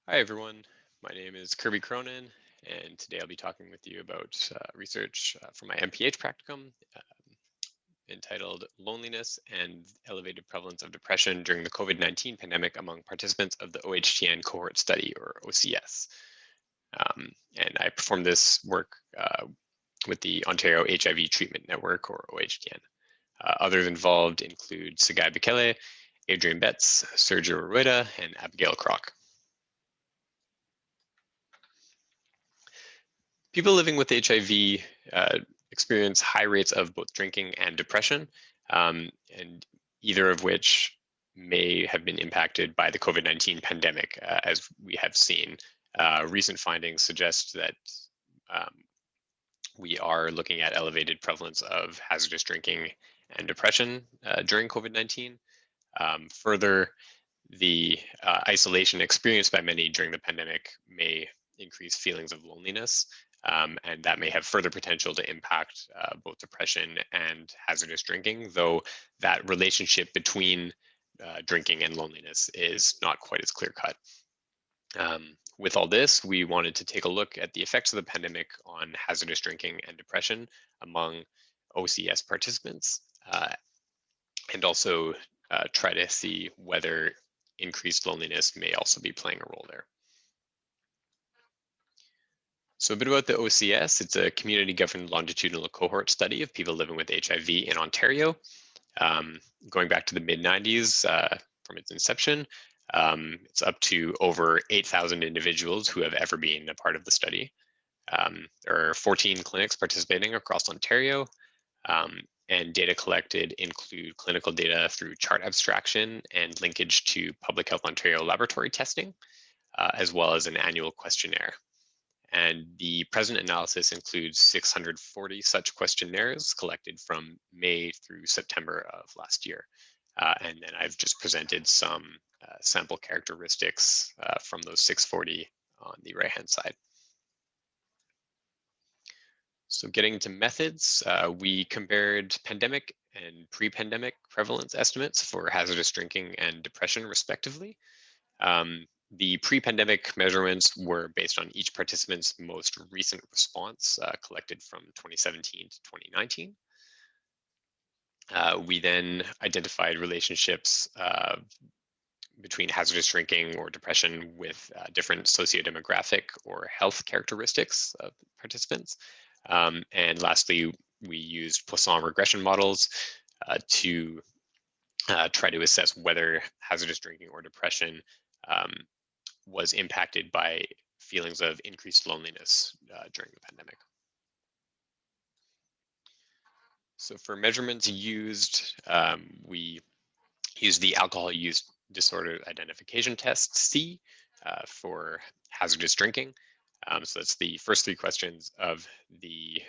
Hi, everyone. My name is Kirby Cronin, and today I'll be talking with you about research from my MPH practicum entitled Loneliness and Elevated Prevalence of Depression During the COVID-19 Pandemic Among Participants of the OHTN Cohort Study, or OCS. And I performed this work with the Ontario HIV Treatment Network, or OHTN. Others involved include Sagai Bekele, Adrian Betts, Sergio Rueda, and Abigail Kroc. People living with HIV experience high rates of both drinking and depression, and either of which may have been impacted by the COVID-19 pandemic, as we have seen. Recent findings suggest that um, we are looking at elevated prevalence of hazardous drinking and depression during COVID-19. Further, the isolation experienced by many during the pandemic may increase feelings of loneliness, and that may have further potential to impact both depression and hazardous drinking, though that relationship between drinking and loneliness is not quite as clear cut. With all this, we wanted to take a look at the effects of the pandemic on hazardous drinking and depression among OCS participants, and also try to see whether increased loneliness may also be playing a role there. So a bit about the OCS. It's a community governed longitudinal cohort study of people living with HIV in Ontario, going back to the mid 90s from its inception. It's up to over 8,000 individuals who have ever been a part of the study. There are 14 clinics participating across Ontario, and data collected include clinical data through chart abstraction and linkage to Public Health Ontario laboratory testing, as well as an annual questionnaire. And the present analysis includes 640 such questionnaires collected from May through September of last year. And then I've just presented some sample characteristics from those 640 on the right-hand side. So getting into methods, we compared pandemic and pre-pandemic prevalence estimates for hazardous drinking and depression, respectively. The pre-pandemic measurements were based on each participant's most recent response collected from 2017 to 2019. We then identified relationships between hazardous drinking or depression with different sociodemographic or health characteristics of participants. And lastly, we used Poisson regression models to try to assess whether hazardous drinking or depression was impacted by feelings of increased loneliness during the pandemic. So for measurements used, we used the alcohol use disorder identification test, C, for hazardous drinking. So that's the first three questions of the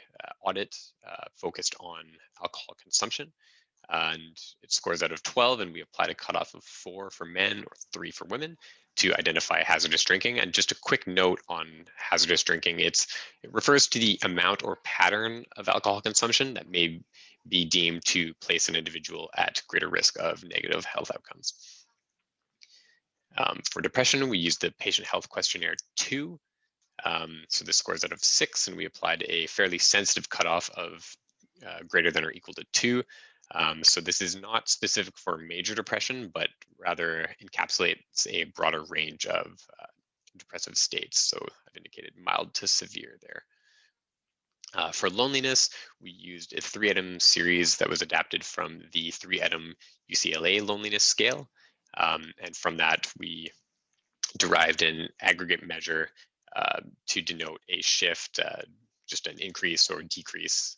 audit focused on alcohol consumption. And it scores out of 12, and we applied a cutoff of 4 for men or 3 for women to identify hazardous drinking. And just a quick note on hazardous drinking, it refers to the amount or pattern of alcohol consumption that may be deemed to place an individual at greater risk of negative health outcomes. For depression, we used the Patient Health Questionnaire 2. So this scores out of 6, and we applied a fairly sensitive cutoff of greater than or equal to 2. So this is not specific for major depression, but rather encapsulates a broader range of depressive states. So I've indicated mild to severe there. For loneliness, we used a 3-item series that was adapted from the 3-item UCLA loneliness scale. And from that, we derived an aggregate measure to denote a shift, just an increase or decrease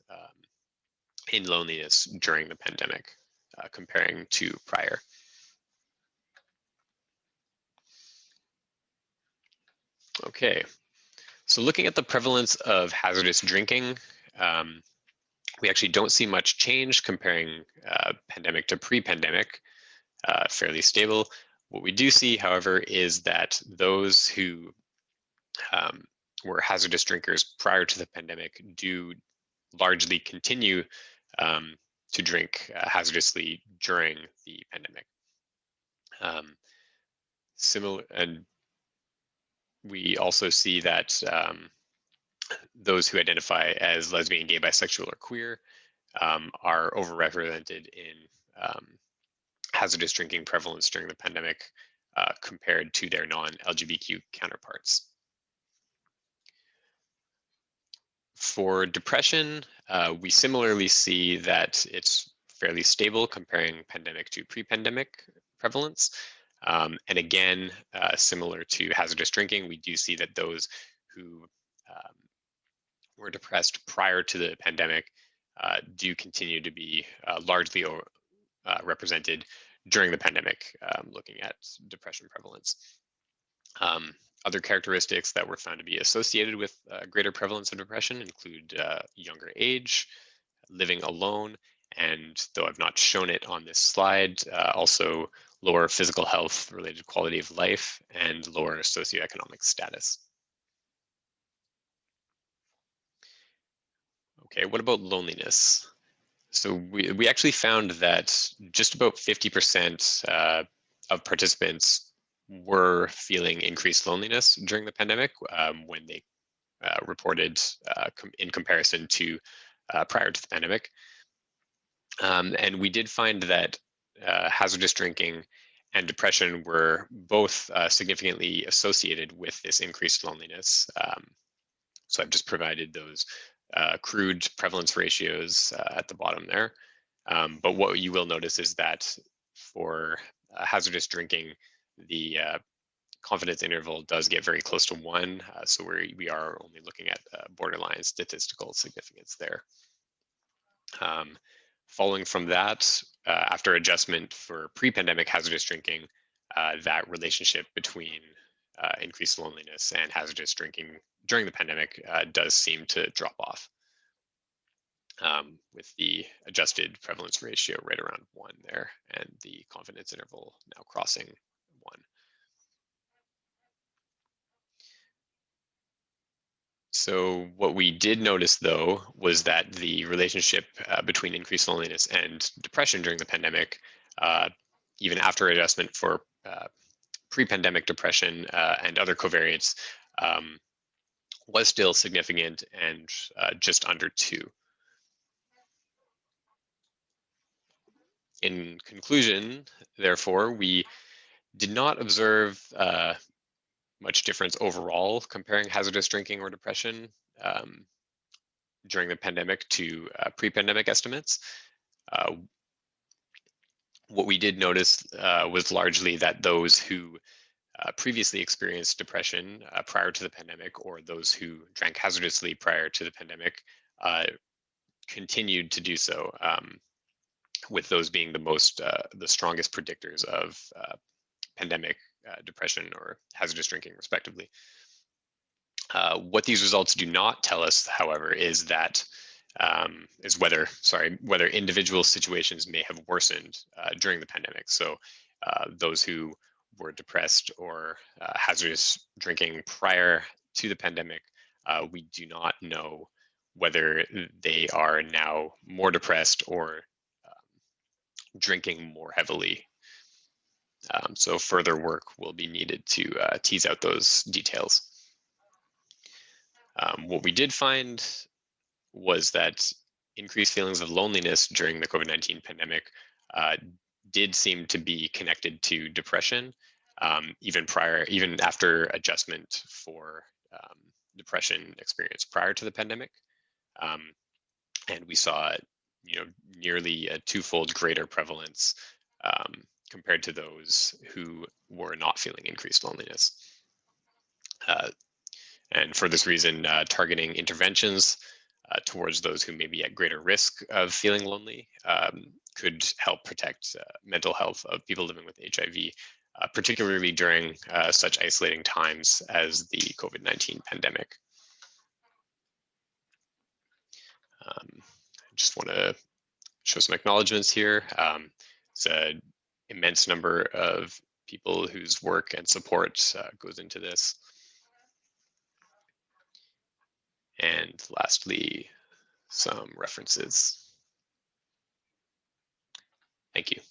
in loneliness during the pandemic, comparing to prior. Okay, so looking at the prevalence of hazardous drinking, we actually don't see much change comparing pandemic to pre-pandemic, fairly stable. What we do see, however, is that those who were hazardous drinkers prior to the pandemic do largely continue to drink hazardously during the pandemic. Similar, and we also see that those who identify as lesbian, gay, bisexual, or queer are overrepresented in um, hazardous drinking prevalence during the pandemic compared to their non-LGBTQ counterparts. For depression, we similarly see that it's fairly stable comparing pandemic to pre-pandemic prevalence. And again, similar to hazardous drinking, we do see that those who were depressed prior to the pandemic do continue to be largely represented during the pandemic, looking at depression prevalence. Other characteristics that were found to be associated with greater prevalence of depression include younger age, living alone, and though I've not shown it on this slide, also lower physical health related quality of life and lower socioeconomic status. Okay, what about loneliness? So we actually found that just about 50% of participants were feeling increased loneliness during the pandemic when they reported in comparison to prior to the pandemic. And we did find that hazardous drinking and depression were both significantly associated with this increased loneliness. So I've just provided those crude prevalence ratios at the bottom there. But what you will notice is that for hazardous drinking, the confidence interval does get very close to 1. So we are only looking at borderline statistical significance there. Following from that, after adjustment for pre-pandemic hazardous drinking, that relationship between increased loneliness and hazardous drinking during the pandemic does seem to drop off, with the adjusted prevalence ratio right around 1 there, and the confidence interval now crossing 1. So what we did notice, though, was that the relationship between increased loneliness and depression during the pandemic, even after adjustment for pre-pandemic depression and other covariates, was still significant and just under 2. In conclusion, therefore, we did not observe much difference overall comparing hazardous drinking or depression during the pandemic to pre-pandemic estimates. What we did notice was largely that those who previously experienced depression prior to the pandemic, or those who drank hazardously prior to the pandemic, continued to do so, with those being the strongest predictors of pandemic depression or hazardous drinking, respectively. What these results do not tell us, however, is that whether individual situations may have worsened during the pandemic. So those who were depressed or hazardous drinking prior to the pandemic, we do not know whether they are now more depressed or drinking more heavily. So further work will be needed to tease out those details. What we did find was that increased feelings of loneliness during the COVID-19 pandemic did seem to be connected to depression, even after adjustment for depression experience prior to the pandemic. And we saw, nearly a 2-fold greater prevalence compared to those who were not feeling increased loneliness. And for this reason, targeting interventions towards those who may be at greater risk of feeling lonely could help protect mental health of people living with HIV, particularly during such isolating times as the COVID-19 pandemic. I just want to show some acknowledgements here. It's an immense number of people whose work and support goes into this. And lastly, some references. Thank you.